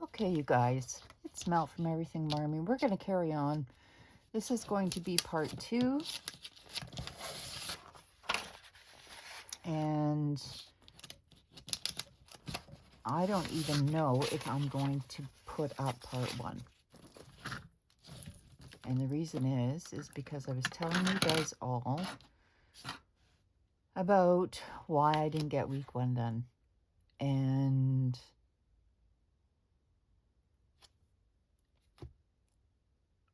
Okay, you guys, it's Mel from Everything Marmy. We're going to carry on. This is going to be part 2. And I don't even know if I'm going to put up part 1. And the reason is because I was telling you guys all about why I didn't get week 1 done. And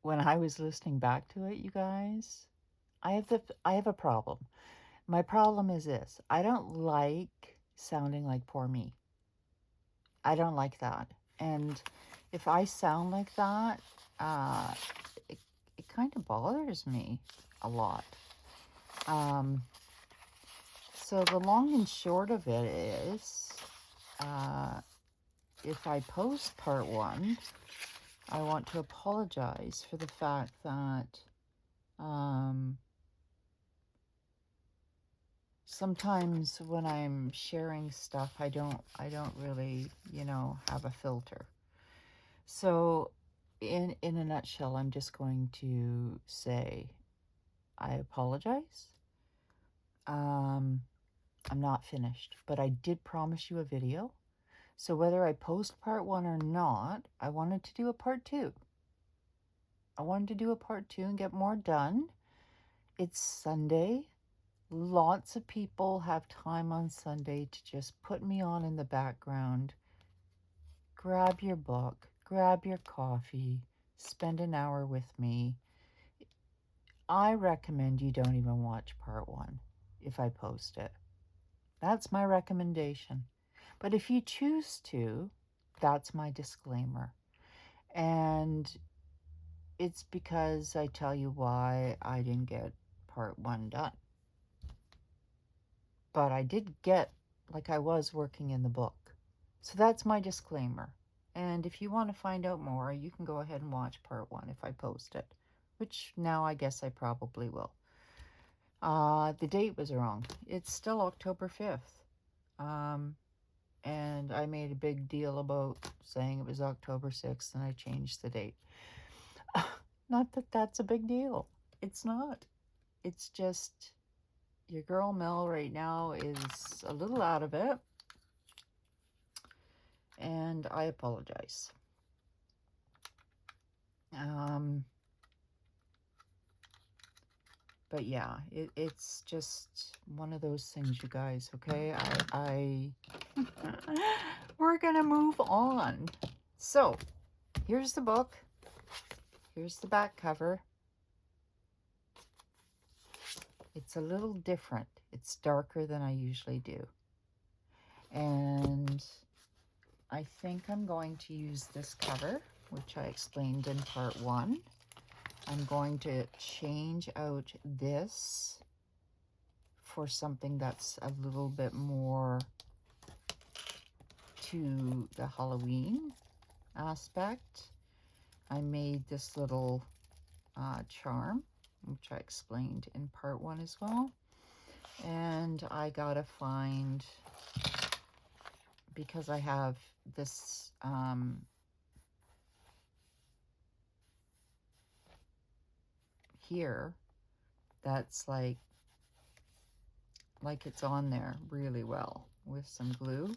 when I was listening back to it, you guys, I have a problem. My problem is this. I don't like sounding like poor me. I don't like that. And if I sound like that, uh, it kind of bothers me a lot. So the long and short of it is, if I post part 1, I want to apologize for the fact that sometimes when I'm sharing stuff, I don't really, have a filter. So in a nutshell, I'm just going to say I apologize. I'm not finished, but I did promise you a video. So whether I post part 1 or not, I wanted to do a part 2. I wanted to do a part 2 and get more done. It's Sunday. Lots of people have time on Sunday to just put me on in the background. Grab your book, grab your coffee, spend an hour with me. I recommend you don't even watch part 1 if I post it. That's my recommendation. But if you choose to, that's my disclaimer. And it's because I tell you why I didn't get part 1 done. But I did get, like I was working in the book. So that's my disclaimer. And if you want to find out more, you can go ahead and watch part 1 if I post it, which now I guess I probably will. The date was wrong. It's still October 5th. And I made a big deal about saying it was October 6th, and I changed the date. Not that that's a big deal. It's not. It's just your girl Mel right now is a little out of it, and I apologize. But yeah, it's just one of those things, you guys, okay? We're gonna move on. So, here's the book. Here's the back cover. It's a little different. It's darker than I usually do. And I think I'm going to use this cover, which I explained in part 1. I'm going to change out this for something that's a little bit more to the Halloween aspect. I made this little charm, which I explained in part 1 as well. And I gotta find, because I have this here that's like it's on there really well with some glue.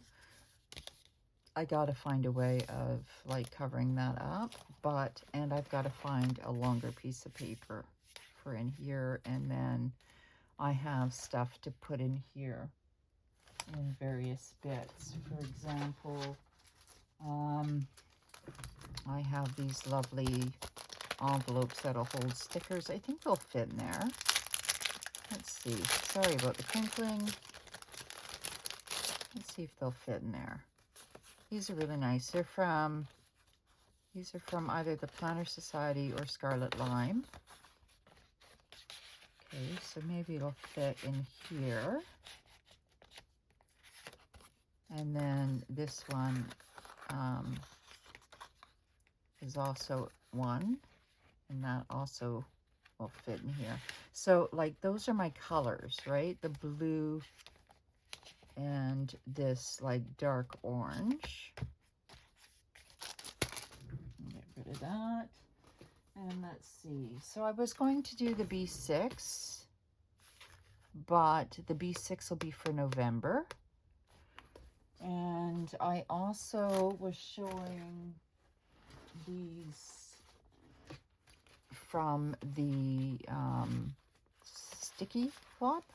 I gotta find a way of like covering that up, and I've got to find a longer piece of paper for in here, and then I have stuff to put in here in various bits. For example, I have these lovely envelopes that'll hold stickers. I think they'll fit in there. Let's see. Sorry about the crinkling. Let's see if they'll fit in there. These are really nice. These are from either the Planner Society or Scarlet Lime. Okay, so maybe it'll fit in here. And then this one is also one, and that also will fit in here. So like those are my colors, right? The blue and this like dark orange. that. And let's see. So I was going to do the B6, but the B6 will be for November. And I also was showing these from the sticky flop.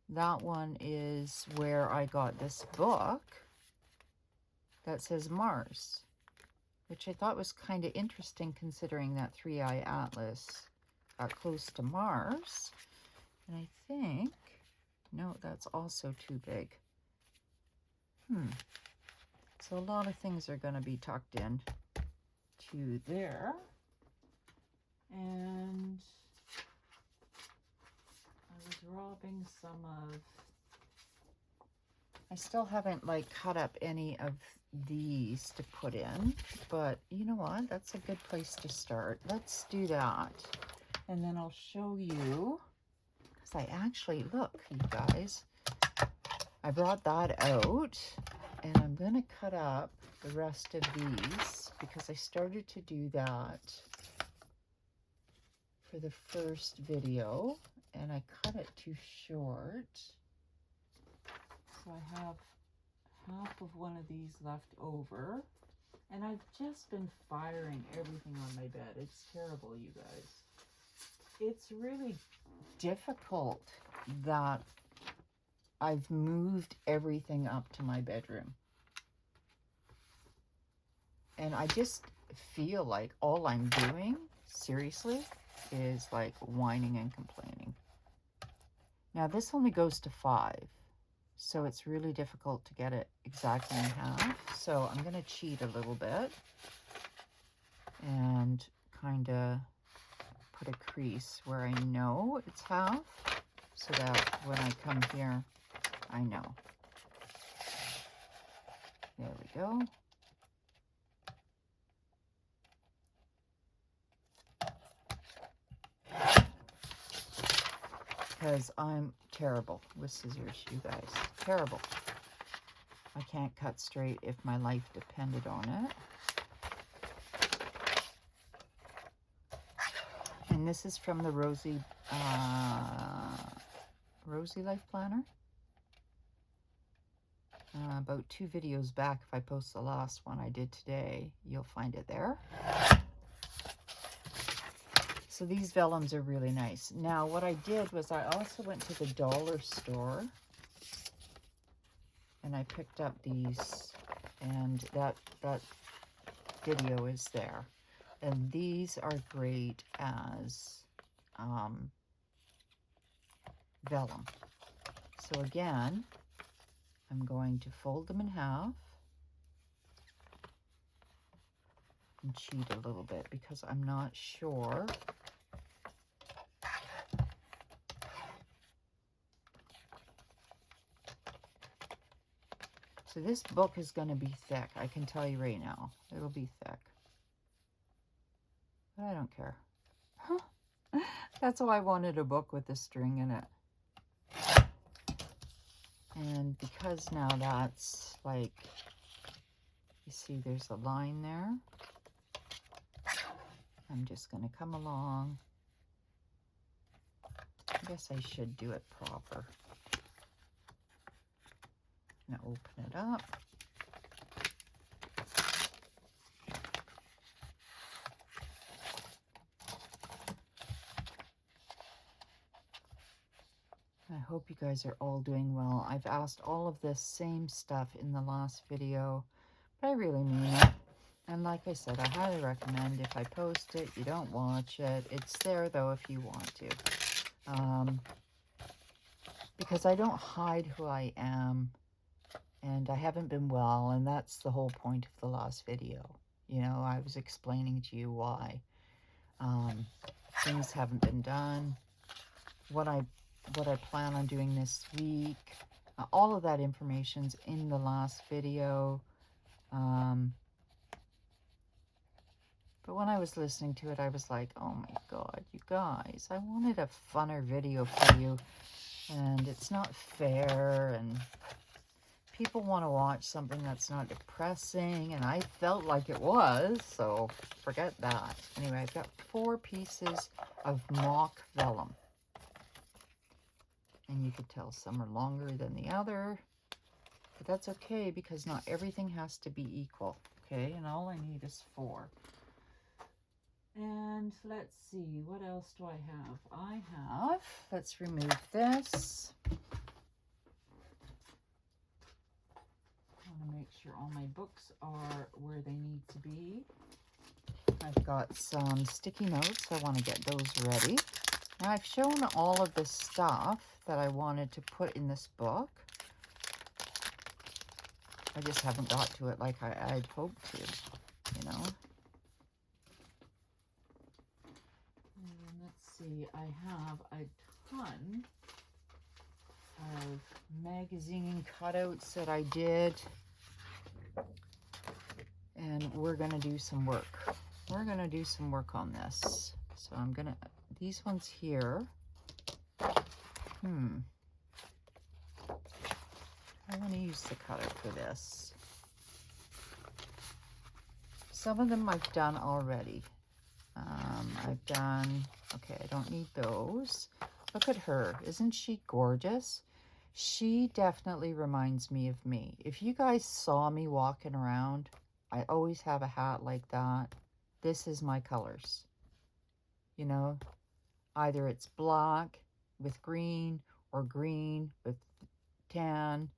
That one is where I got this book that says Mars, which I thought was kind of interesting considering that 3-eye atlas got close to Mars. And I think, no, that's also too big. So a lot of things are going to be tucked in to there. And I was robbing some of, I still haven't like cut up any of these to put in, but you know what? That's a good place to start. Let's do that. And then I'll show you, because I actually, look, you guys, I brought that out, and I'm going to cut up the rest of these because I started to do that for the first video, and I cut it too short. So I have half of one of these left over, and I've just been firing everything on my bed. It's terrible, you guys. It's really difficult that I've moved everything up to my bedroom. And I just feel like all I'm doing, seriously, is like whining and complaining. Now this only goes to 5, so it's really difficult to get it exactly in half. So I'm going to cheat a little bit and kind of put a crease where I know it's half, so that when I come here, I know. There we go. Because I'm terrible with scissors, you guys. Terrible. I can't cut straight if my life depended on it. And this is from the Rosie Life Planner. About 2 videos back, if I post the last one I did today, you'll find it there. So these vellums are really nice. Now what I did was I also went to the dollar store and I picked up these, and that video is there. And these are great as vellum. So again, I'm going to fold them in half and cheat a little bit because I'm not sure. So this book is going to be thick. I can tell you right now. It'll be thick. But I don't care. That's why I wanted a book with a string in it. And because now that's like, you see there's a line there. I'm just going to come along. I guess I should do it proper. I'm going to open it up. I hope you guys are all doing well. I've asked all of this same stuff in the last video, but I really mean it. And like I said, I highly recommend if I post it, you don't watch it. It's there though if you want to. Because I don't hide who I am, and I haven't been well, and that's the whole point of the last video. You know, I was explaining to you why things haven't been done, what I plan on doing this week. All of that information's in the last video. But when I was listening to it, I was like, oh my God, you guys, I wanted a funner video for you. And it's not fair. And people want to watch something that's not depressing, and I felt like it was, so forget that. Anyway, I've got 4 pieces of mock vellum. And you could tell some are longer than the other, but that's okay because not everything has to be equal, okay? And all I need is 4. And let's see, what else do I have? I have, let's remove this. I want to make sure all my books are where they need to be. I've got some sticky notes. I want to get those ready. Now, I've shown all of the stuff that I wanted to put in this book. I just haven't got to it like I'd hoped to, you know. And let's see, I have a ton of magazine cutouts that I did. And we're going to do some work. We're going to do some work on this. So I'm going to, these ones here. I want to use the cutout for this. Some of them I've done already. I've done, okay, I don't need those. Look at her. Isn't she gorgeous? She definitely reminds me of me. If you guys saw me walking around, I always have a hat like that. This is my colors. You know, either it's black with green or green with tan.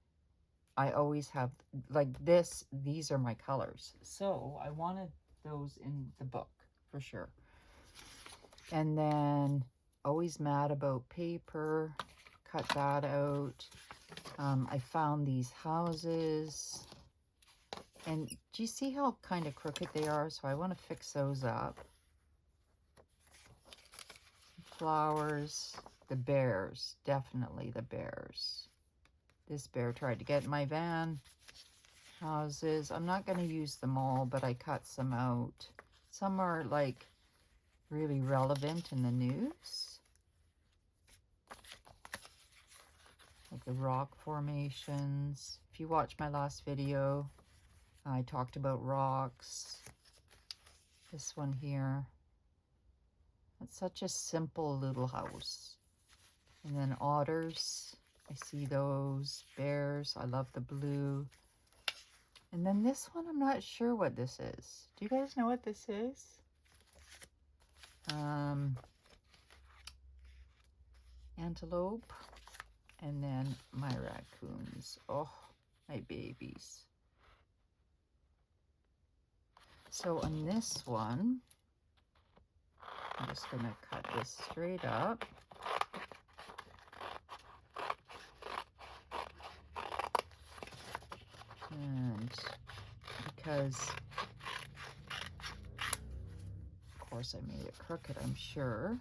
I always have like this. These are my colors. So I wanted those in the book for sure. And then always mad about paper. Cut that out. I found these houses. And do you see how kind of crooked they are? So I want to fix those up. Flowers. The bears. Definitely the bears. This bear tried to get in my van. Houses. I'm not going to use them all, but I cut some out. Some are like really relevant in the news. Like the rock formations. If you watch my last video, I talked about rocks. This one here. It's such a simple little house. And then otters. I see those. Bears. I love the blue. And then this one, I'm not sure what this is. Do you guys know what this is? Antelope. And then my raccoons. Oh, my babies. So on this one, I'm just going to cut this straight up. And because, of course, I made it crooked, I'm sure.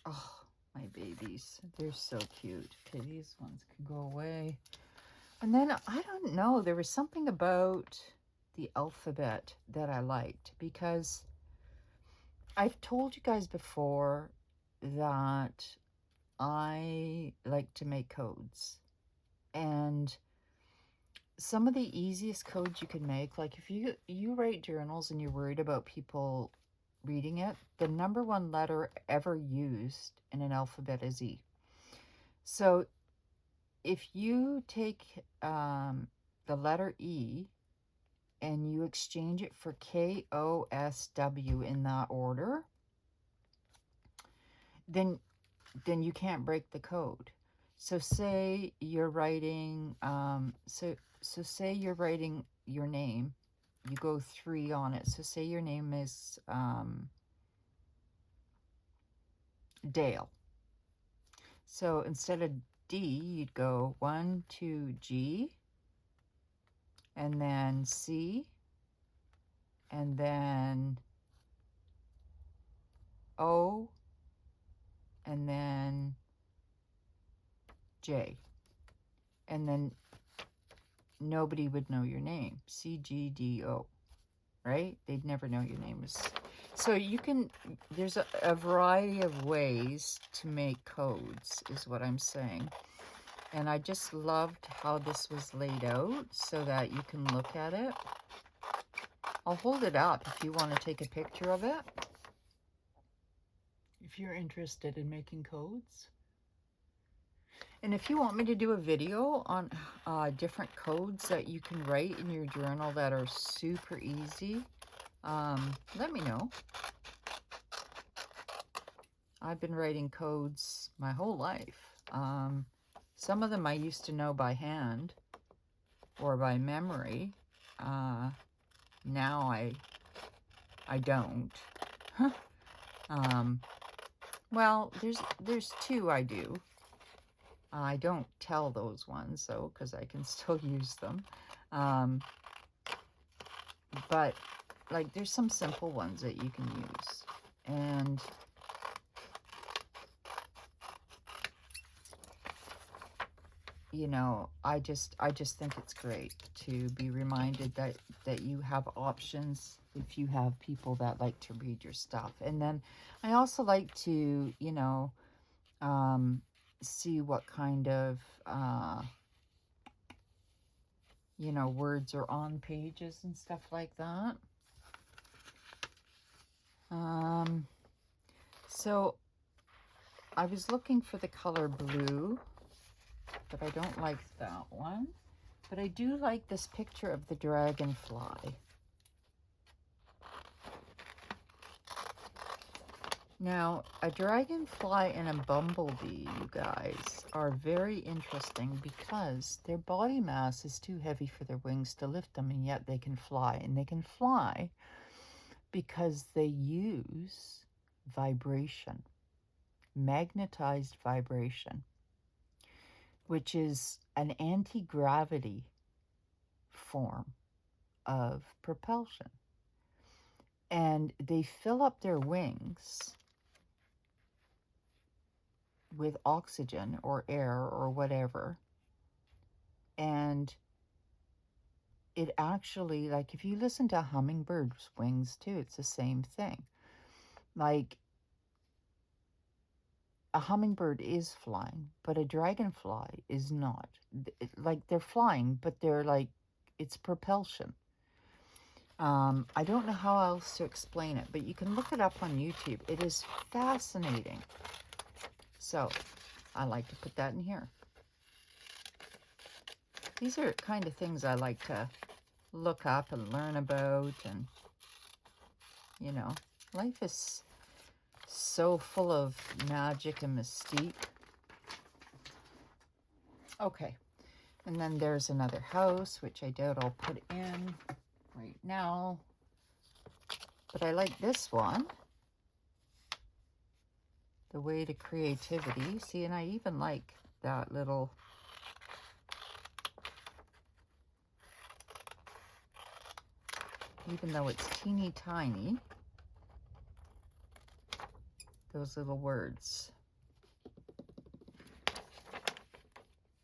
Oh, my babies. They're so cute. Okay, these ones can go away. And then, I don't know, there was something about the alphabet that I liked because I've told you guys before that I like to make codes. And some of the easiest codes you can make, like if you write journals and you're worried about people reading it, the number 1 letter ever used in an alphabet is E. So if you take the letter E and you exchange it for K-O-S-W in that order, then you can't break the code. So say you're writing, so say you're writing your name, you go 3 on it. So say your name is Dale. So instead of D, you'd go 1, 2, G, and then C, and then O, and then J. And then nobody would know your name. CGDO, right? They'd never know your name is. So you can, there's a variety of ways to make codes, is what I'm saying. And I just loved how this was laid out so that you can look at it. I'll hold it up if you want to take a picture of it, if you're interested in making codes. And if you want me to do a video on different codes that you can write in your journal that are super easy, let me know. I've been writing codes my whole life. Some of them I used to know by hand or by memory. Now I don't. Well, there's two I do. I don't tell those ones though, because I can still use them. But like there's some simple ones that you can use. And you know, I just think it's great to be reminded that you have options if you have people that like to read your stuff. And then I also like to, you know, see what kind of, you know, words are on pages and stuff like that. So I was looking for the color blue, but I don't like that one. But I do like this picture of the dragonfly. Now, a dragonfly and a bumblebee, you guys, are very interesting because their body mass is too heavy for their wings to lift them, and yet they can fly. And they can fly because they use vibration, magnetized vibration, which is an anti-gravity form of propulsion. And they fill up their wings with oxygen or air or whatever. And it actually, like if you listen to a hummingbird's wings too, it's the same thing. Like a hummingbird is flying, but a dragonfly is not. Like they're flying, but they're like, it's propulsion. I don't know how else to explain it, but you can look it up on YouTube. It is fascinating. So I like to put that in here. These are kind of things I like to look up and learn about. And, you know, life is so full of magic and mystique. Okay. And then there's another house, which I doubt I'll put in right now. But I like this one. The way to creativity. See, and I even like that little, even though it's teeny tiny, those little words.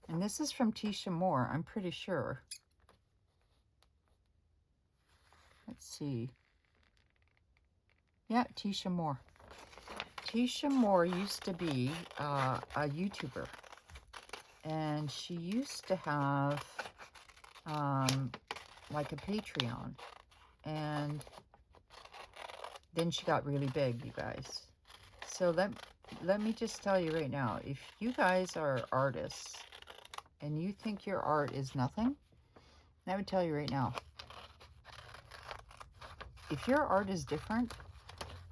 And this is from Tisha Moore, I'm pretty sure. Let's see. Yeah, Tisha Moore. Tisha Moore used to be a YouTuber. And she used to have like a Patreon. And then she got really big, you guys. So let me just tell you right now, if you guys are artists and you think your art is nothing, I would tell you right now, if your art is different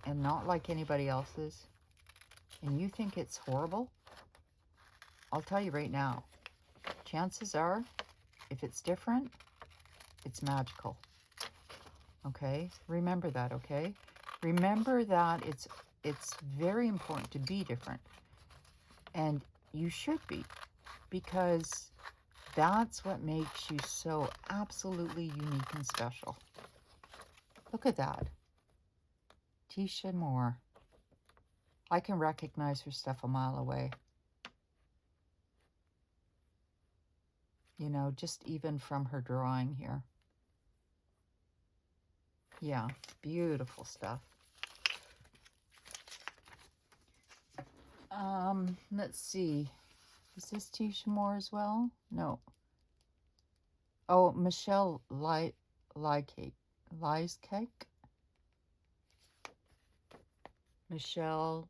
and not like anybody else's, and you think it's horrible, I'll tell you right now, chances are, if it's different, it's magical. Okay? Remember that, okay? Remember that it's very important to be different. And you should be, because that's what makes you so absolutely unique and special. Look at that. Tisha Moore. I can recognize her stuff a mile away. you know, just even from her drawing here. Yeah, beautiful stuff. Let's see. Is this Tisha Moore as well? No. Oh, Michelle Lycake. Michelle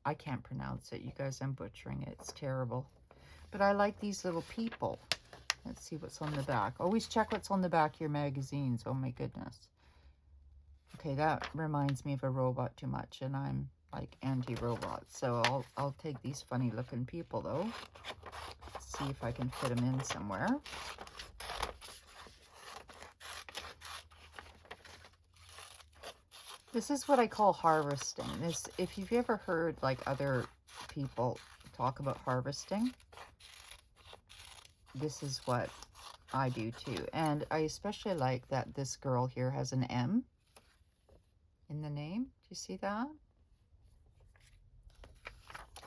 I can't pronounce it. You guys, I'm butchering it. It's terrible. But I like these little people. Let's see what's on the back. Always check what's on the back of your magazines. Oh my goodness. Okay, that reminds me of a robot too much, and I'm like anti-robot. So I'll take these funny looking people though. Let's see if I can fit them in somewhere. This is what I call harvesting. This, if you've ever heard like other people talk about harvesting, this is what I do too. And I especially like that this girl here has an M in the name. Do you see that?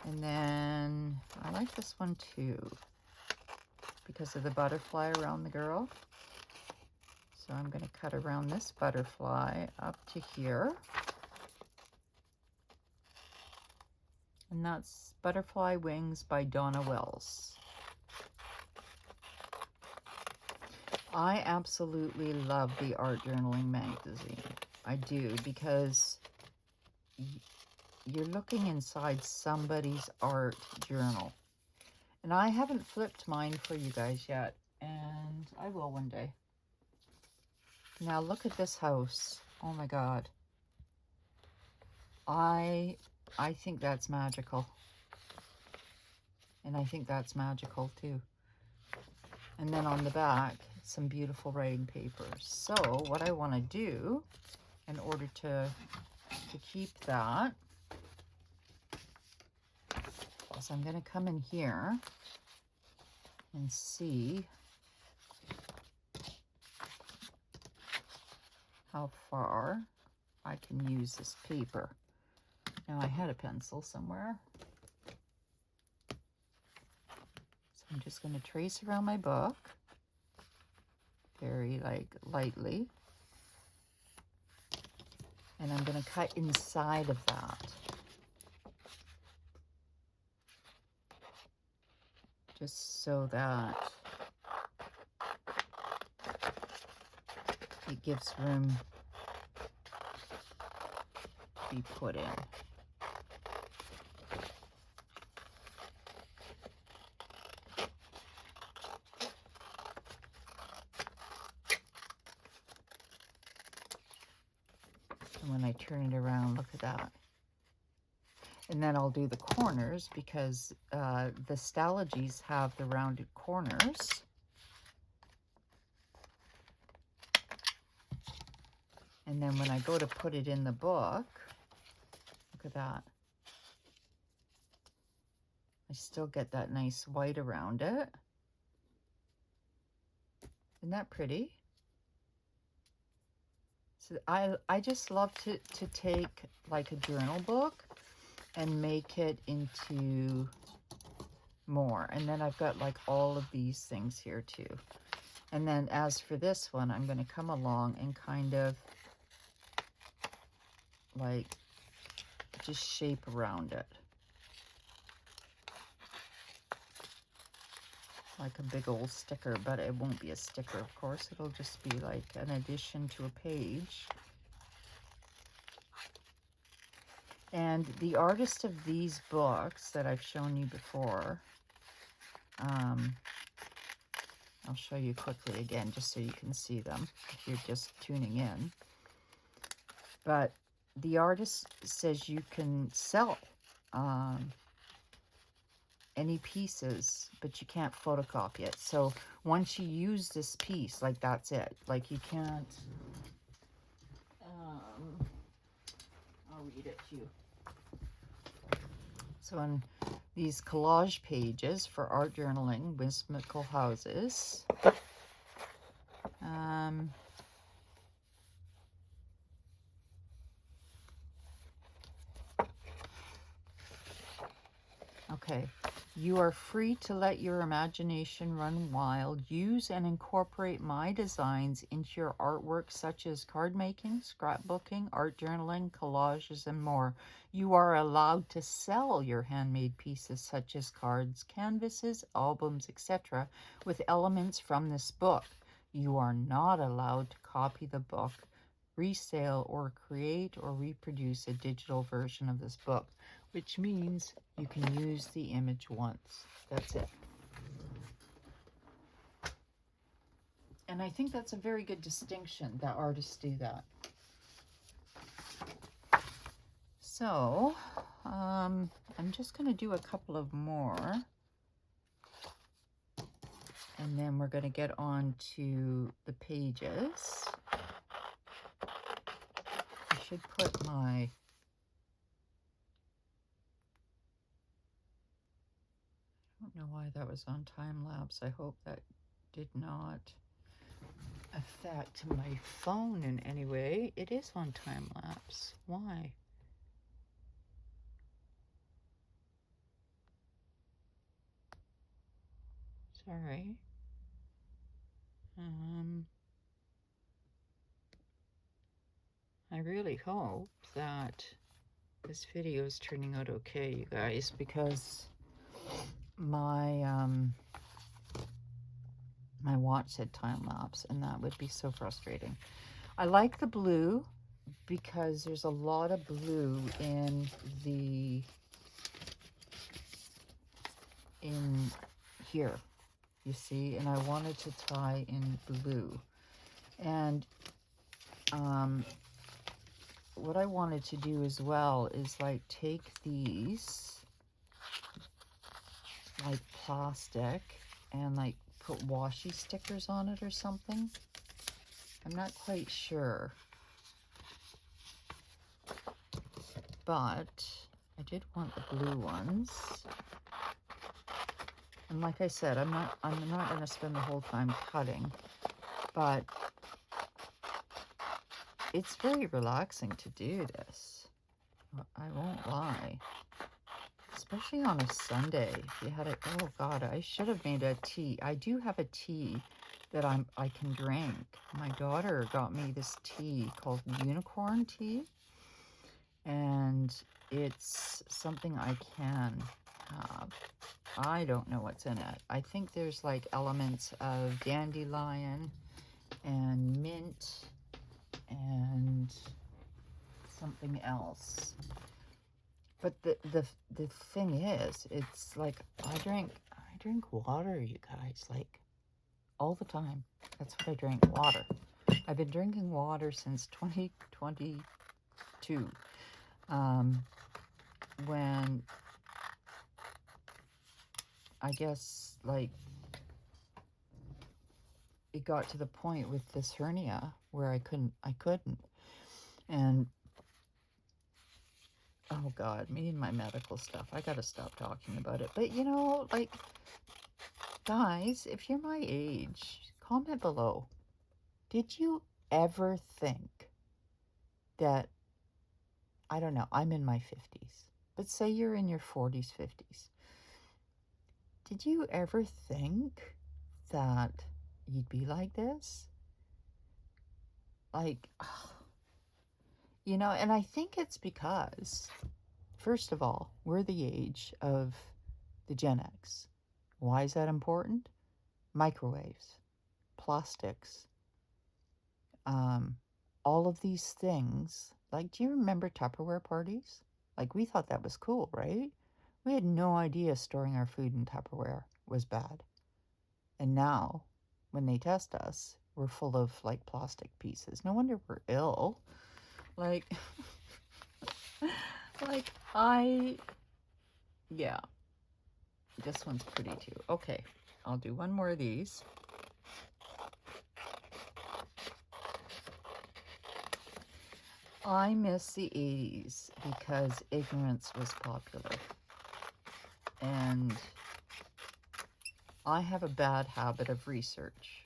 And then I like this one too because of the butterfly around the girl. So I'm going to cut around this butterfly up to here. And that's Butterfly Wings by Donna Wells. I absolutely love the Art Journaling magazine. I do, because you're looking inside somebody's art journal. And I haven't flipped mine for you guys yet, and I will one day. Now look at this house. Oh my God. I think that's magical. And I think that's magical too. And then on the back, some beautiful writing papers. So what I want to do in order to keep that is I'm going to come in here and see how far I can use this paper. Now I had a pencil somewhere. So I'm just going to trace around my book very lightly. And I'm going to cut inside of that. Just so that it gives room to be put in. And when I turn it around, look at that. And then I'll do the corners because the Stalogies have the rounded corners. And then when I go to put it in the book, look at that. I still get that nice white around it. Isn't that pretty? So I just love to take like a journal book and make it into more. And then I've got like all of these things here too. And then as for this one, I'm going to come along and kind of like just shape around it. Like a big old sticker, but it won't be a sticker, of course. It'll just be like an addition to a page. And the artist of these books that I've shown you before, I'll show you quickly again just so you can see them if you're just tuning in. But the artist says you can sell any pieces, but you can't photocopy it. So once you use this piece, like that's it. Like you can't, I'll read it to you. So on these collage pages for art journaling, whimsical houses, okay, You are free to let your imagination run wild. Use and incorporate my designs into your artwork, such as card making, scrapbooking, art journaling, collages, and more. You are allowed to sell your handmade pieces, such as cards, canvases, albums, etc., with elements from this book. You are not allowed to copy the book, resale, or create or reproduce a digital version of this book, which means you can use the image once. That's it. And I think that's a very good distinction that artists do that. So I'm just going to do a couple of more, and then we're going to get on to the pages. I should put my I don't know why that was on time lapse. I hope that did not affect my phone in any way. It is on time lapse. Why? Sorry. I really hope that this video is turning out okay, you guys, because my my watch said time lapse, and that would be so frustrating. I like the blue because there's a lot of blue in here, you see, and I wanted to tie in blue. And what I wanted to do as well is like take these like plastic and like put washi stickers on it or something. I'm not quite sure, but I did want the blue ones. And like I said, I'm not going to spend the whole time cutting, but it's very relaxing to do this. I won't lie. Especially on a Sunday. If you had it, oh God, I should have made a tea. I do have a tea that I can drink. My daughter got me this tea called unicorn tea, and it's something I can have. I don't know what's in it. I think there's like elements of dandelion and mint and something else. But the thing is, it's like I drink water, you guys, like all the time. That's what I drink, water. I've been drinking water since 2022. When I guess like it got to the point with this hernia where I couldn't. And oh God, me and my medical stuff. I gotta stop talking about it. But you know, like, guys, if you're my age, comment below. Did you ever think that, I don't know, I'm in my 50s, but say you're in your 40s, 50s. Did you ever think that you'd be like this? Like, you know, and I think it's because, first of all, we're the age of the Gen X. Why is that important? Microwaves, plastics, all of these things. Like, do you remember Tupperware parties? Like, we thought that was cool, right? We had no idea storing our food in Tupperware was bad. And now, when they test us, we're full of, like, plastic pieces. No wonder we're ill. Like, yeah. This one's pretty, too. Okay, I'll do one more of these. I miss the 80s because ignorance was popular. And I have a bad habit of research,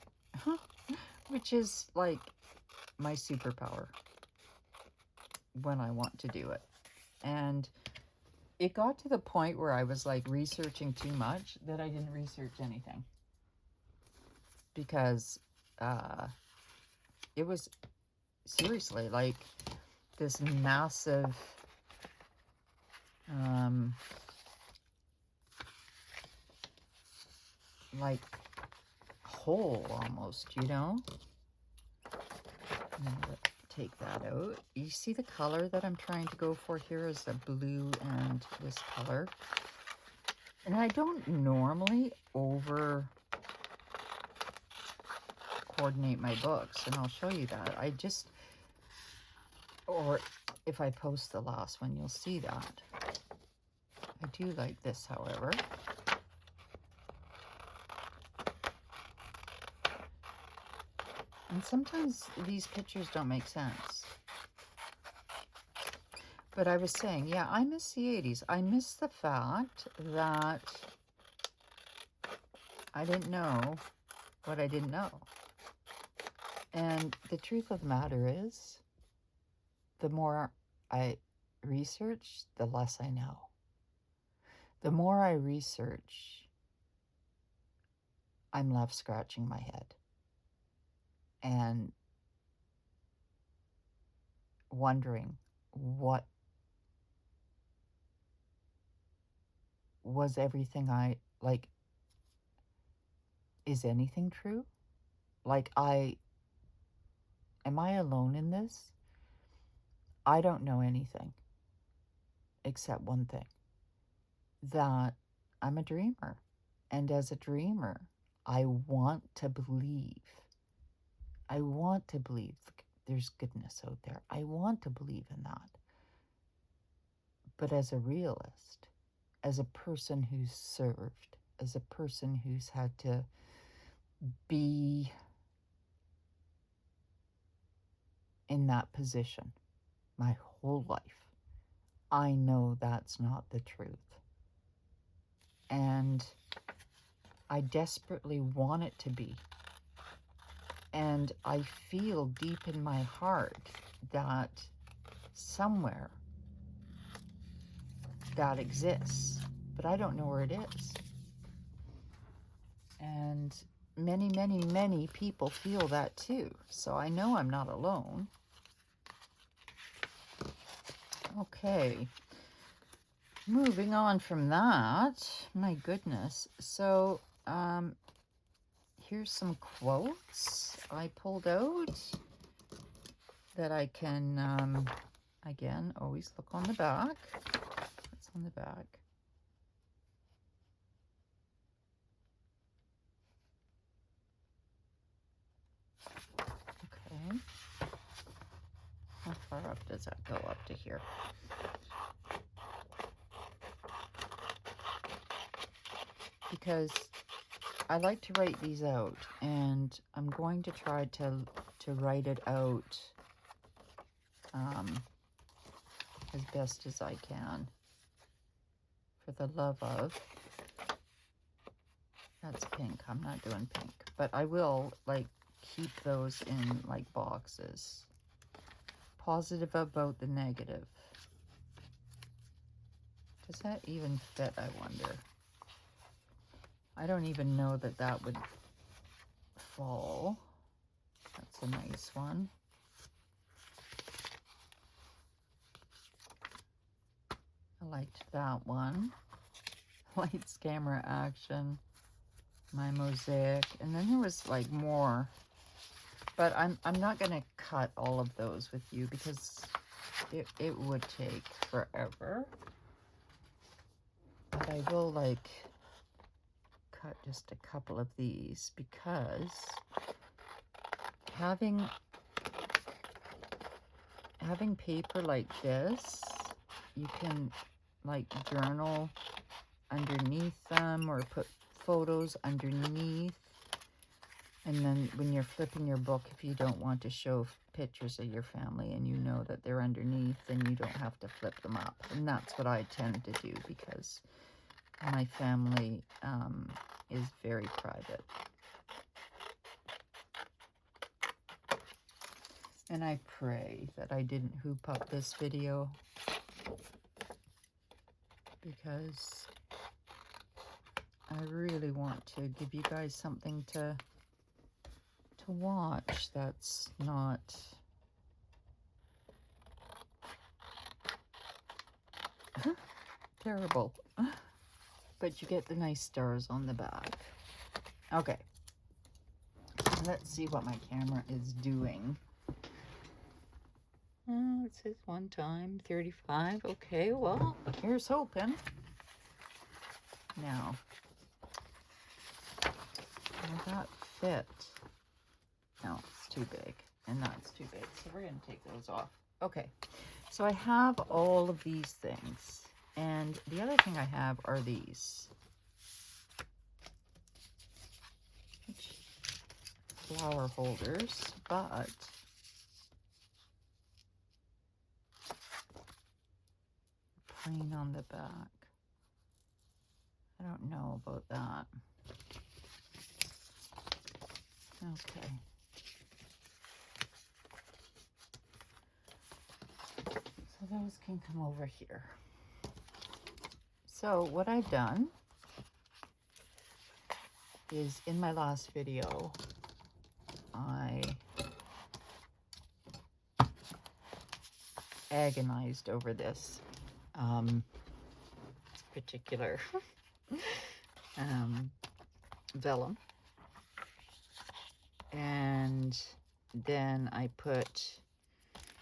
which is like my superpower when I want to do it. And it got to the point where I was like researching too much that I didn't research anything. Because it was seriously like this massive like hole almost, you know? I'm gonna take that out. You see the color that I'm trying to go for here is the blue and this color. And I don't normally over coordinate my books, and I'll show you that. I just, or if I post the last one, you'll see that. I do like this, however. And sometimes these pictures don't make sense. But I was saying, yeah, I miss the 80s. I miss the fact that I didn't know what I didn't know. And the truth of the matter is, the more I research, the less I know. The more I research, I'm left scratching my head and wondering what was everything like, is anything true? Like, am I alone in this? I don't know anything except one thing, that I'm a dreamer. And as a dreamer, I want to believe. I want to believe there's goodness out there. I want to believe in that. But as a realist, as a person who's served, as a person who's had to be in that position my whole life, I know that's not the truth. And I desperately want it to be. And I feel deep in my heart that somewhere that exists, but I don't know where it is. And many, many, many people feel that too. So I know I'm not alone. Okay. Moving on from that, my goodness. So, here's some quotes I pulled out that I can, again, always look on the back. What's on the back? Okay. How far up does that go? Up to here. Because I like to write these out, and I'm going to try to write it out as best as I can, for the love of. That's pink. I'm not doing pink, but I will like keep those in like boxes. Positive about the negative. Does that even fit, I wonder? I don't even know that that would fall. That's a nice one. I liked that one. Lights, camera, action. My mosaic. And then there was like more. But I'm not going to cut all of those with you because it would take forever. But I will like cut just a couple of these, because having paper like this, you can like journal underneath them or put photos underneath. And then when you're flipping your book, if you don't want to show pictures of your family and you know that they're underneath, then you don't have to flip them up. And that's what I tend to do, because my family is very private. And I pray that I didn't hoop up this video. because I really want to give you guys something to watch that's not terrible. But you get the nice stars on the back. Okay. Let's see what my camera is doing. Oh, it says one time, 35. Okay, well, here's hoping. Now, will that fit? No, it's too big, and that's too big, so we're going to take those off. Okay, so I have all of these things, and the other thing I have are these. Flower holders, but plain on the back. I don't know about that. Okay. So those can come over here. So what I've done is, in my last video, I agonized over this particular vellum, and then I put,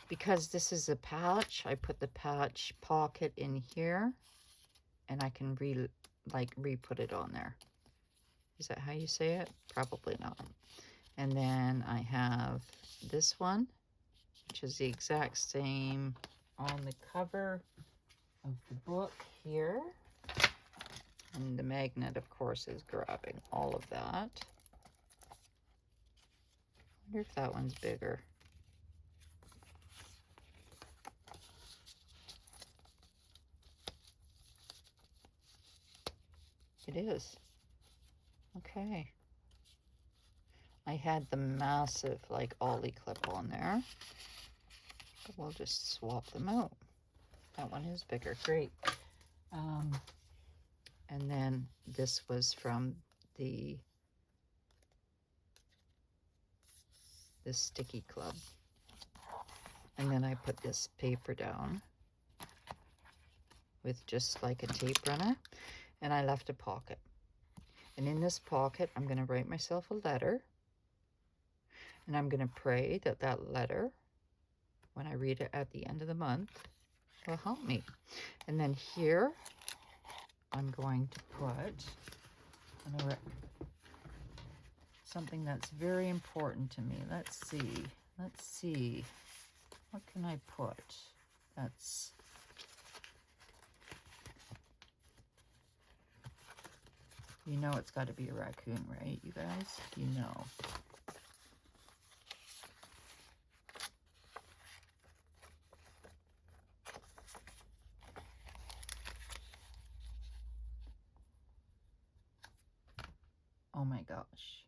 because this is a patch, I put the patch pocket in here, and I can re-put it on there. Is that how you say it? Probably not. And then I have this one, which is the exact same on the cover of the book here. And the magnet, of course, is grabbing all of that. I wonder if that one's bigger. It is. Okay. I had the massive, like, ollie clip on there. But we'll just swap them out. That one is bigger. Great. And then this was from the Sticky Club. And then I put this paper down with just like a tape runner. And I left a pocket. And in this pocket, I'm going to write myself a letter. And I'm going to pray that that letter, when I read it at the end of the month, will help me. And then here, I'm going to put something that's very important to me. Let's see. What can I put? That's... You know it's got to be a raccoon, right, you guys? You know. Oh my gosh.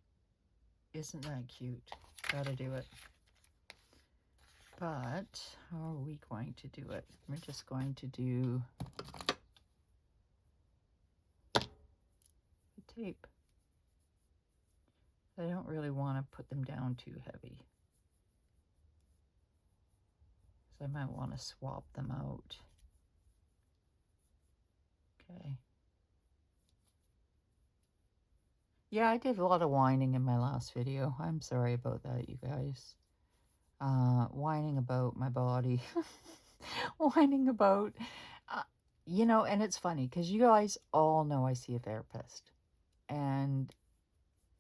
Isn't that cute? Gotta do it. But how are we going to do it? We're just going to do the tape. I don't really want to put them down too heavy, so I might want to swap them out. Okay. Yeah, I did a lot of whining in my last video. I'm sorry about that, you guys. Whining about my body. Whining about, you know, and it's funny because you guys all know I see a therapist. And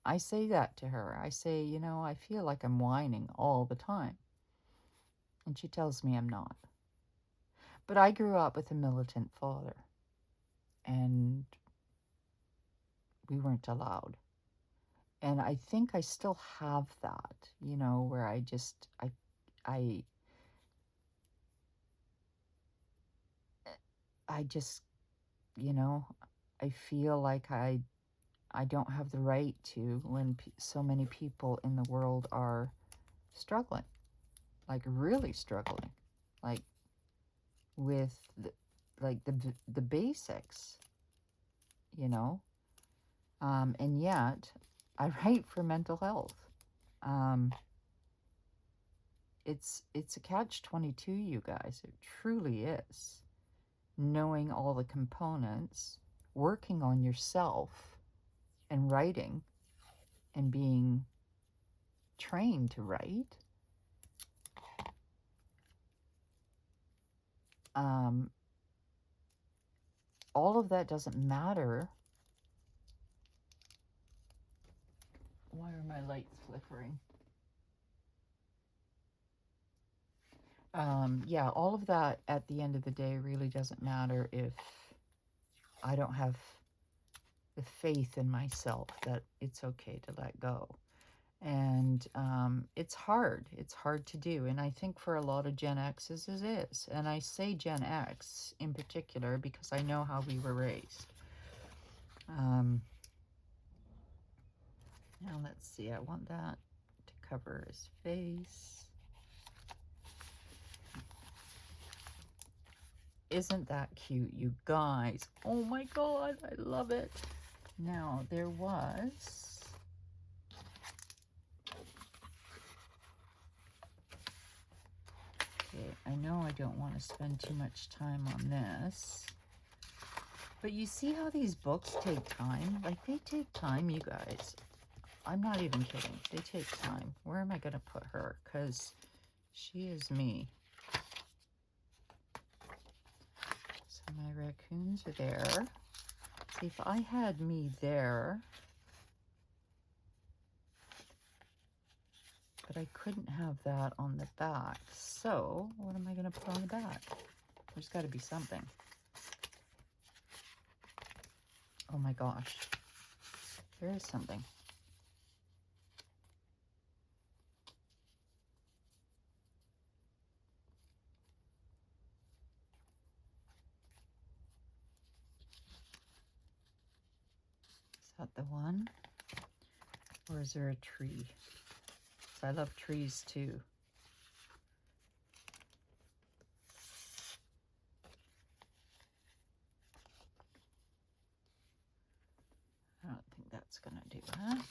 I say that to her. I say, you know, I feel like I'm whining all the time. And she tells me I'm not. But I grew up with a militant father. And we weren't allowed. And I think I still have that, you know, where I just, I just, you know, I feel like I don't have the right to when so many people in the world are struggling, like really struggling, like with like the basics, you know. And yet, I write for mental health. Um, it's a catch-22, you guys. It truly is. Knowing all the components, working on yourself, and writing, and being trained to write. All of that doesn't matter. Why are my lights flickering? Yeah, all of that at the end of the day really doesn't matter if I don't have the faith in myself that it's okay to let go. And it's hard. It's hard to do. And I think for a lot of Gen X's it is. And I say Gen X in particular because I know how we were raised. Now let's see. I want that to cover his face. Isn't that cute, you guys? Oh my God, I love it. Now, there was... Okay, I know I don't want to spend too much time on this. But you see how these books take time? Like, they take time, you guys. I'm not even kidding. They take time. Where am I going to put her? Because she is me. So my raccoons are there. See, if I had me there, but I couldn't have that on the back. So what am I going to put on the back? There's got to be something. Oh my gosh. There is something. Is that the one? Or is there a tree? I love trees too. I don't think that's gonna do that.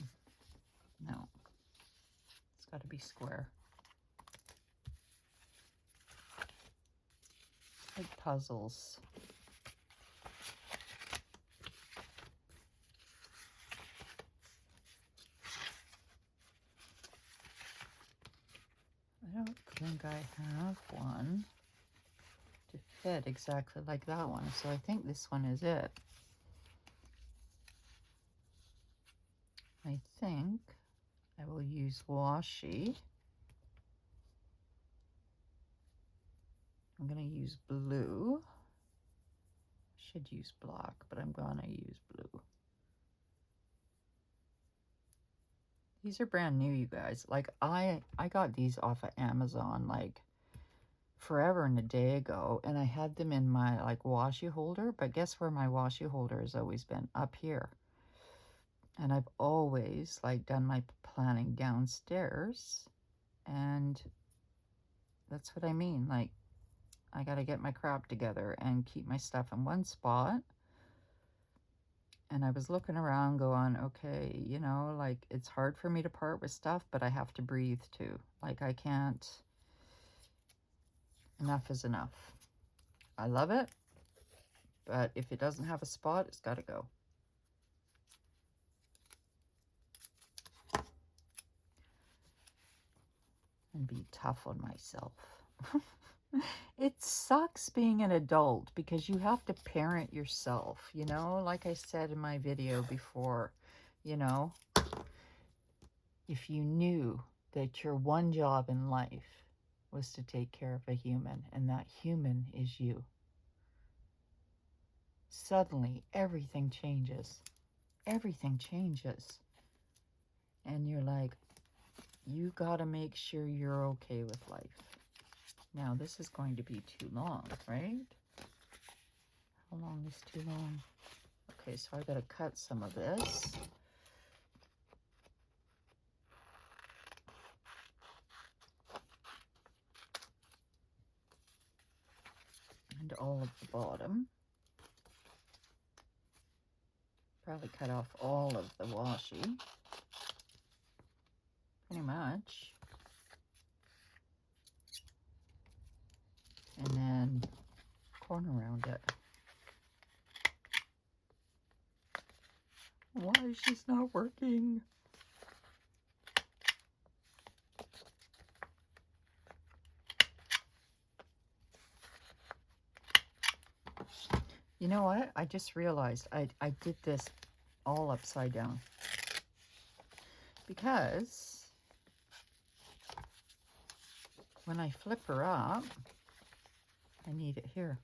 No. It's got to be square. Like puzzles. I don't think I have one to fit exactly like that one. So I think this one is it. I think I will use washi. I'm going to use blue. Should use black, but I'm going to use blue. These are brand new, you guys. Like, I got these off of Amazon, like, forever and a day ago. And I had them in my, like, washi holder. But guess where my washi holder has always been? Up here. And I've always, like, done my planning downstairs. And that's what I mean. Like, I got to get my crap together and keep my stuff in one spot. And I was looking around going, okay, you know, like, it's hard for me to part with stuff, but I have to breathe too. Like, I can't, enough is enough. I love it, but if it doesn't have a spot, it's got to go. And be tough on myself. It sucks being an adult because you have to parent yourself, you know, like I said in my video before, you know, if you knew that your one job in life was to take care of a human and that human is you, suddenly everything changes. Everything changes. And you're like, you got to make sure you're okay with life. Now, this is going to be too long, right? How long is too long? Okay, so I got to cut some of this. And all with the bottom. Probably cut off all of the washi. Pretty much. And then corner around it. Why is she's not working? You know what? I just realized I did this all upside down. Because when I flip her up, I need it here.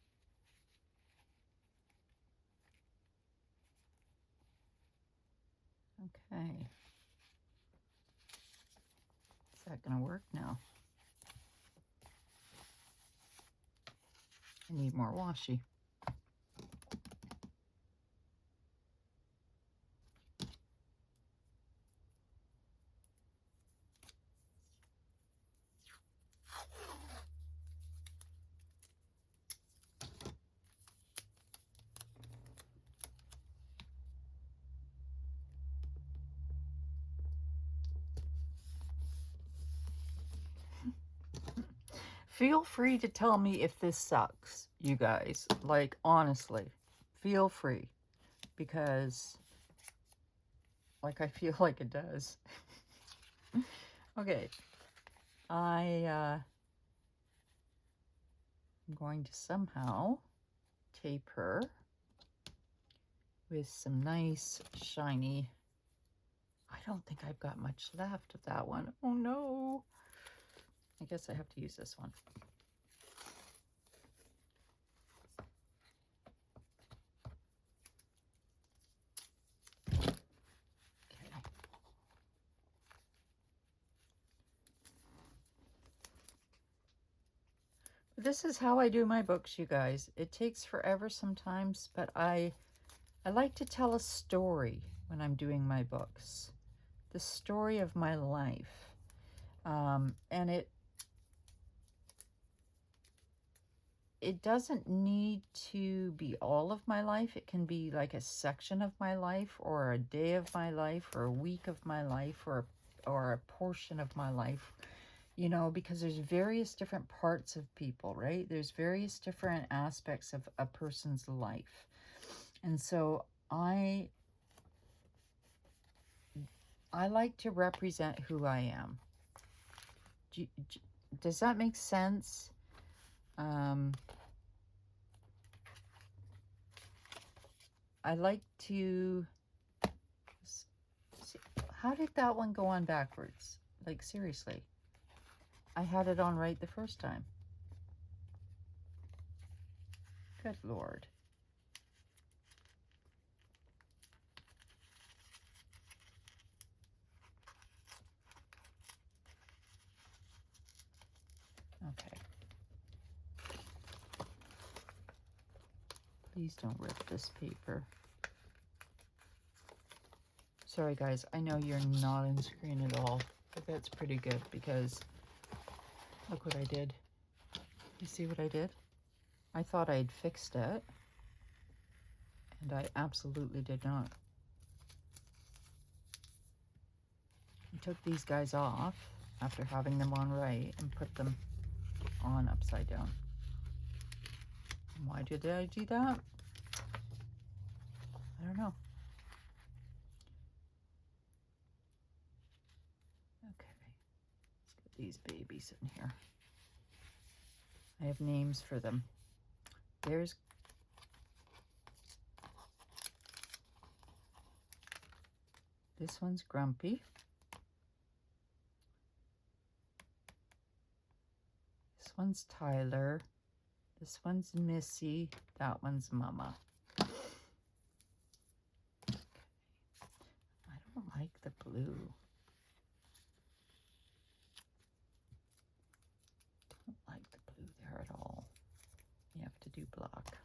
Okay. Is that going to work now? I need more washi. Feel free to tell me if this sucks, you guys. Like, honestly, feel free. Because, like, I feel like it does. Okay. I'm going to somehow tape her with some nice, shiny... I don't think I've got much left of that one. Oh, no. I guess I have to use this one. Okay. This is how I do my books, you guys. It takes forever sometimes, but I like to tell a story when I'm doing my books. The story of my life. And it doesn't need to be all of my life. It can be like a section of my life, or a day of my life, or a week of my life, or a portion of my life, you know, because there's various different parts of people, right? There's various different aspects of a person's life. And so I like to represent who I am. Does that make sense? I like to see, how did that one go on backwards? Like, seriously. I had it on right the first time. Good Lord. Okay. Please don't rip this paper. Sorry guys, I know you're not on screen at all, but that's pretty good because look what I did. You see what I did? I thought I'd fixed it, and I absolutely did not. I took these guys off after having them on right and put them on upside down. Why did I do that? I don't know. Okay, let's get these babies in here. I have names for them. There's this one's Grumpy. This one's Tyler. This one's Missy. That one's Mama. Okay. I don't like the blue. Don't like the blue there at all. You have to do black.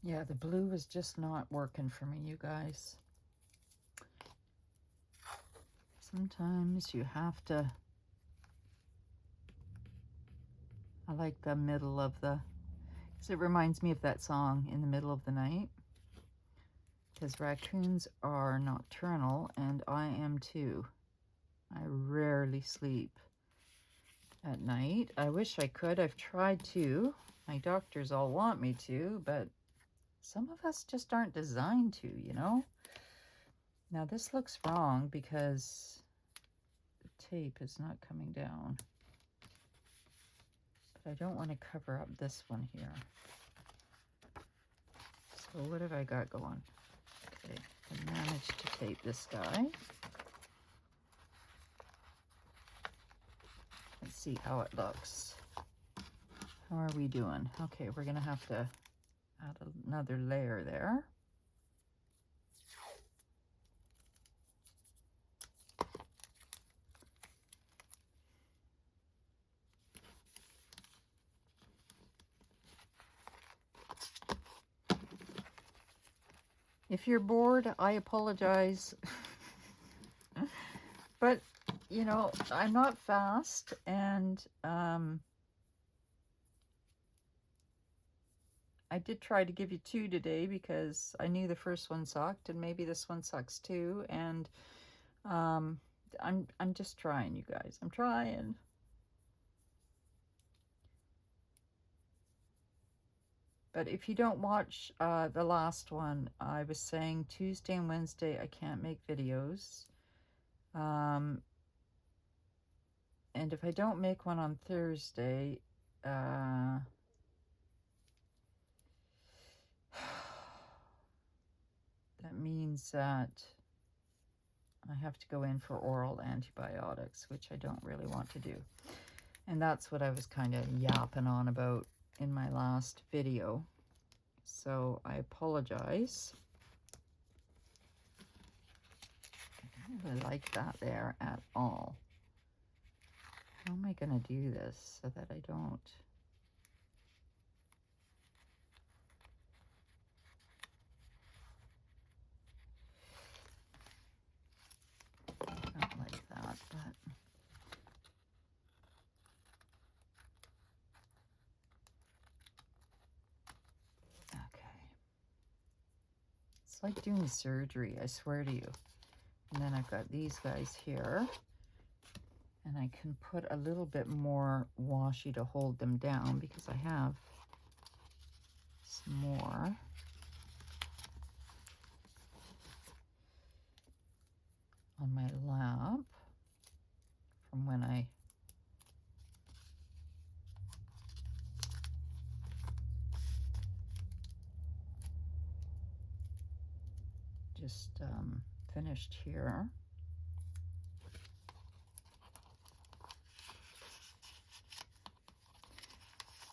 Yeah, the blue is just not working for me, you guys. Sometimes you have to... I like the middle of the... because it reminds me of that song, In the Middle of the Night. Because raccoons are nocturnal, and I am too. I rarely sleep at night. I wish I could. I've tried to. My doctors all want me to, but some of us just aren't designed to, you know? Now this looks wrong because the tape is not coming down. But I don't want to cover up this one here. So what have I got going? Okay, I managed to tape this guy. Let's see how it looks. How are we doing? Okay, we're gonna have to add another layer there. If you're bored, I apologize. But, you know, I'm not fast, and I did try to give you 2 today because I knew the first one sucked, and maybe this one sucks too, and I'm just trying, you guys. I'm trying. But if you don't watch the last one, I was saying Tuesday and Wednesday I can't make videos. And if I don't make one on Thursday, that means that I have to go in for oral antibiotics, which I don't really want to do. And that's what I was kind of yapping on about in my last video. So I apologize. I don't really like that there at all. How am I going to do this so that I don't... Not like that, but... Okay. It's like doing surgery, I swear to you. And then I've got these guys here. And I can put a little bit more washi to hold them down because I have some more. On my lap from when I just finished here.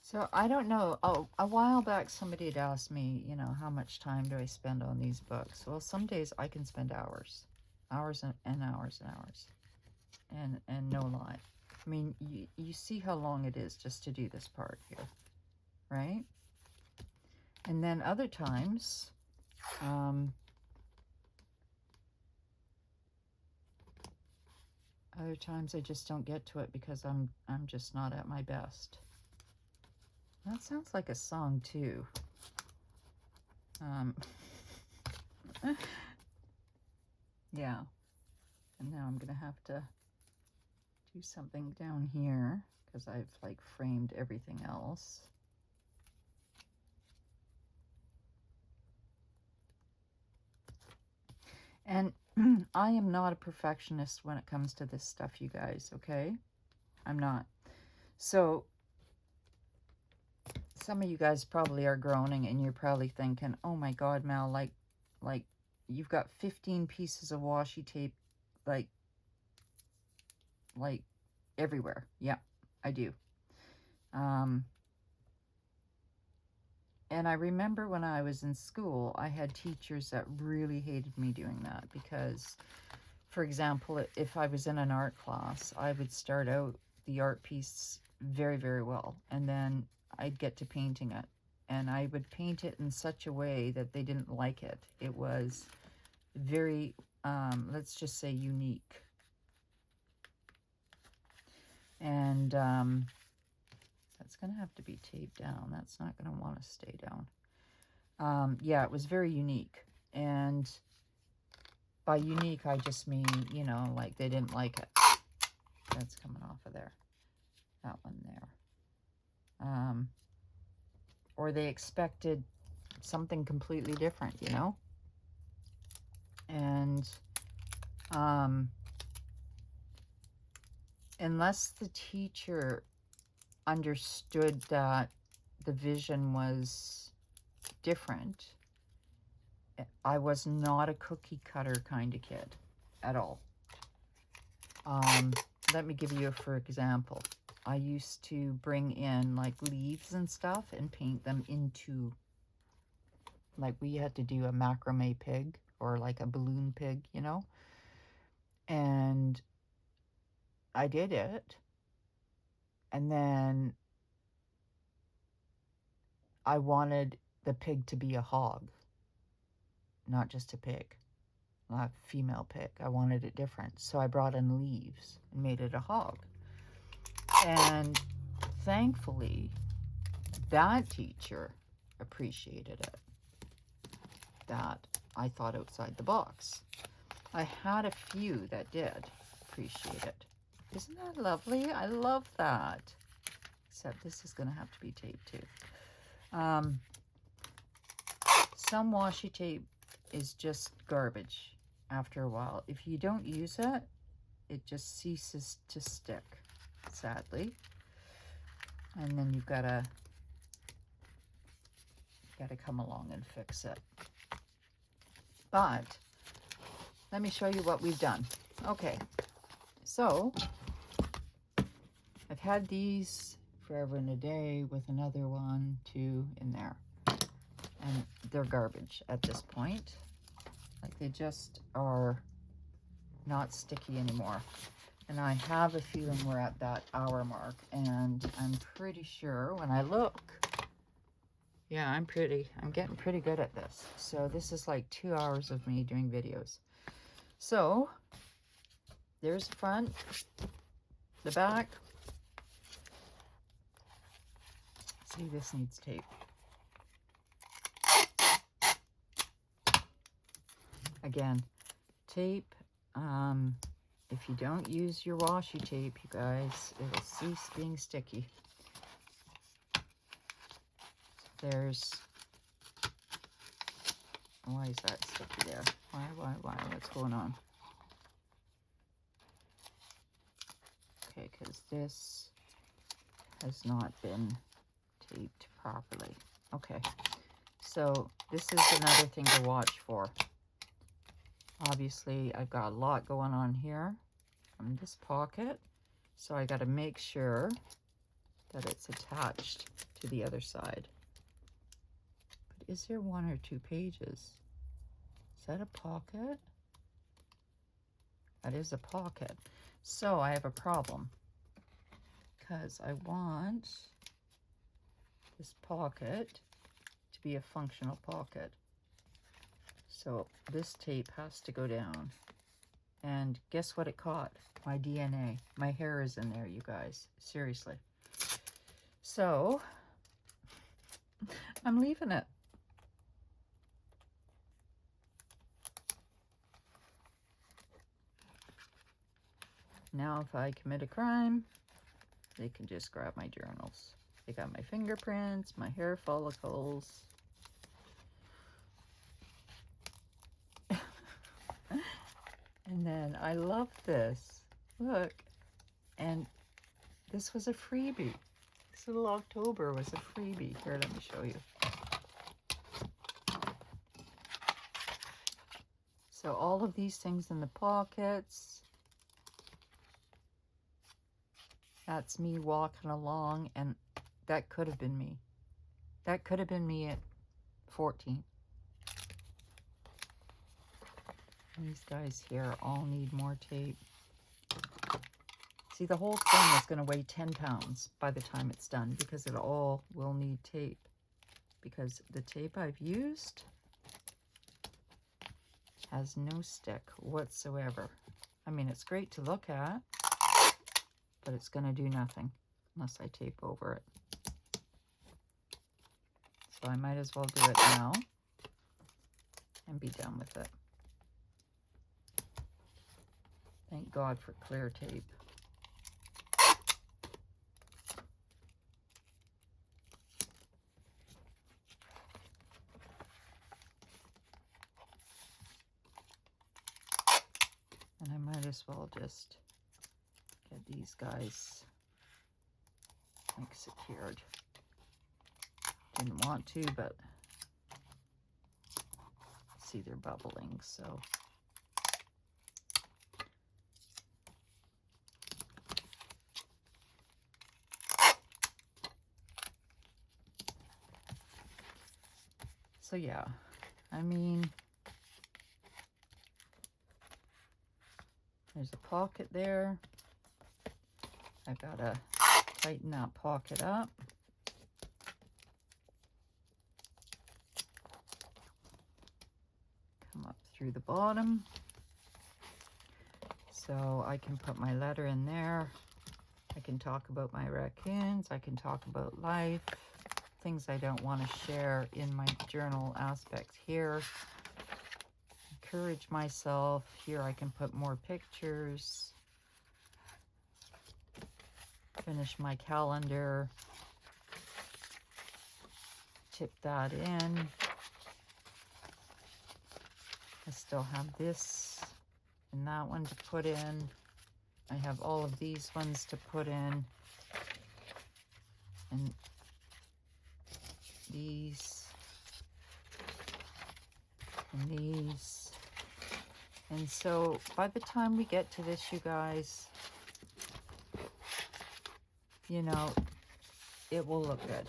So I don't know. Oh, a while back somebody had asked me, you know, how much time do I spend on these books? Well, some days I can spend hours, hours and hours and hours, and no lie. I mean, you see how long it is just to do this part here, right? And then other times, I just don't get to it because I'm just not at my best. That sounds like a song too. Yeah. And now I'm gonna have to do something down here because I've like framed everything else. And I am not a perfectionist when it comes to this stuff, you guys, okay? I'm not. So some of you guys probably are groaning and you're probably thinking, oh my God, Mel, like you've got 15 pieces of washi tape, like everywhere. Yeah, I do. And I remember when I was in school, I had teachers that really hated me doing that because, for example, if I was in an art class, I would start out the art piece very, very well, and then I'd get to painting it, and I would paint it in such a way that they didn't like it. It was very, let's just say, unique. And that's going to have to be taped down. That's not going to want to stay down. Yeah, it was very unique. And by unique, I just mean, you know, like they didn't like it. That's coming off of there. That one there. Or they expected something completely different, you know? And unless the teacher understood that the vision was different, I was not a cookie cutter kind of kid at all. Let me give you for example. I used to bring in like leaves and stuff and paint them into, like we had to do a macrame pig or like a balloon pig, you know? And I did it. And then I wanted the pig to be a hog, not just a pig, not a female pig. I wanted it different. So I brought in leaves and made it a hog. And thankfully, that teacher appreciated it, that I thought outside the box. I had a few that did appreciate it. Isn't that lovely? I love that. Except this is going to have to be taped too. Some washi tape is just garbage after a while. If you don't use it, it just ceases to stick, sadly. And then you've got to come along and fix it. But let me show you what we've done. Okay, so I've had these forever and a day with another one, two in there. And they're garbage at this point. Like they just are not sticky anymore. And I have a feeling we're at that hour mark. And I'm pretty sure when I look, yeah, I'm getting pretty good at this. So this is like 2 hours of me doing videos. So there's the front, the back. See, this needs tape. Again, tape, if you don't use your washi tape, you guys, it'll cease being sticky. There's, why is that sticky there? Why, what's going on? Okay, because this has not been taped properly. Okay, so this is another thing to watch for. Obviously, I've got a lot going on here from this pocket, so I got to make sure that it's attached to the other side. But is there 1 or 2 pages? Is that a pocket? That is a pocket. So I have a problem because I want this pocket to be a functional pocket. So this tape has to go down. And guess what it caught? My DNA. My hair is in there, you guys. Seriously. So I'm leaving it. Now if I commit a crime, they can just grab my journals. They got my fingerprints, my hair follicles. And then I love this. Look. And this was a freebie. This little October was a freebie. Here, let me show you. So all of these things in the pockets. That's me walking along, and that could have been me. That could have been me at 14. These guys here all need more tape. See, the whole thing is going to weigh 10 pounds by the time it's done because it all will need tape because the tape I've used has no stick whatsoever. I mean, it's great to look at, but it's going to do nothing unless I tape over it. So I might as well do it now and be done with it. Thank God for clear tape. And I might as well just get these guys like secured. Didn't want to, but see they're bubbling, so. So yeah, I mean, there's a pocket there. I've got to tighten that pocket up. Come up through the bottom. So I can put my letter in there. I can talk about my raccoons. I can talk about life. Things I don't want to share in my journal aspects here. Encourage myself. Here I can put more pictures. Finish my calendar. Tip that in. I still have this and that one to put in. I have all of these ones to put in. And these. And these. And so by the time we get to this, you guys, you know, it will look good.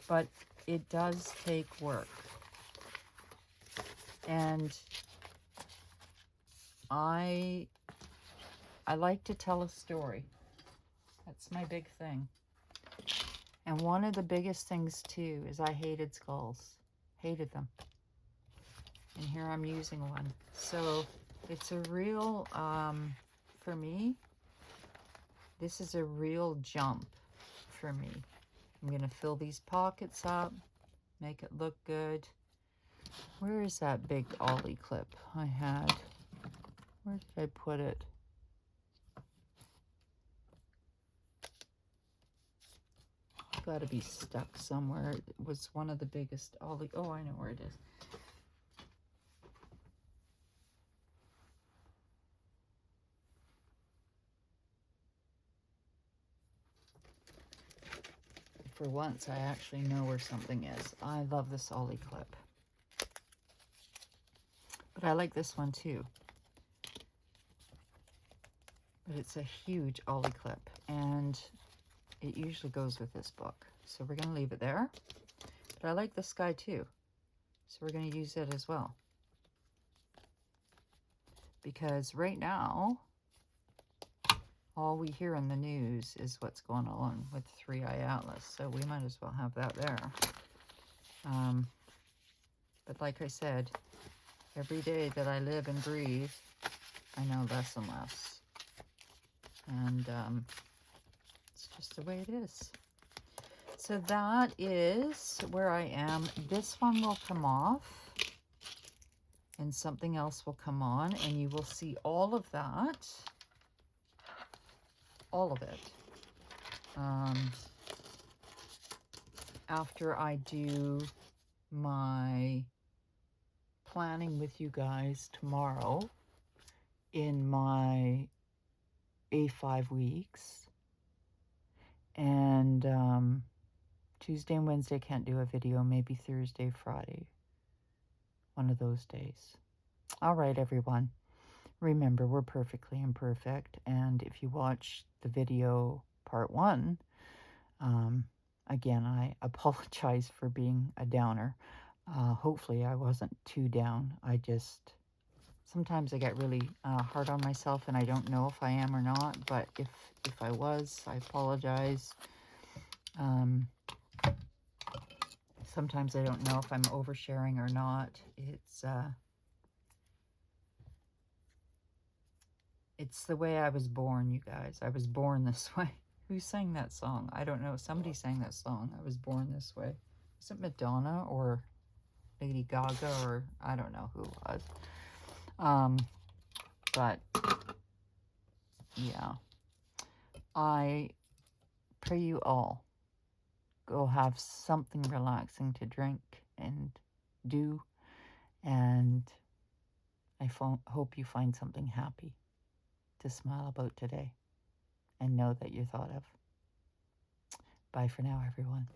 But it does take work. And I like to tell a story. That's my big thing. And one of the biggest things too is I hated skulls. Hated them. And here I'm using one. So it's a real, for me, this is a real jump for me. I'm going to fill these pockets up, make it look good. Where is that big ollie clip I had? Where did I put it? It's got to be stuck somewhere. It was one of the biggest ollie. Oh, I know where it is. For once, I actually know where something is. I love this ollie clip. But I like this one too. But it's a huge ollie clip. And it usually goes with this book. So we're going to leave it there. But I like this guy too. So we're going to use it as well. Because right now, all we hear in the news is what's going on with 3i Atlas. So we might as well have that there. But like I said, every day that I live and breathe, I know less and less. And it's just the way it is. So that is where I am. This one will come off and something else will come on, and you will see all of that. All of it. After I do my planning with you guys tomorrow in my A5 weeks. And Tuesday and Wednesday can't do a video, maybe Thursday, Friday. One of those days. All right, everyone. Remember, we're perfectly imperfect. And if you watch the video part 1, again, I apologize for being a downer. Hopefully I wasn't too down. Sometimes I get really hard on myself and I don't know if I am or not. But if I was, I apologize. Sometimes I don't know if I'm oversharing or not. It's the way I was born, you guys. I was born this way. Who sang that song? I don't know. Somebody sang that song. I was born this way. Was it Madonna or Lady Gaga, or I don't know who it was. But yeah, I pray you all go have something relaxing to drink and do, and I hope you find something happy to smile about today and know that you're thought of. Bye for now, everyone.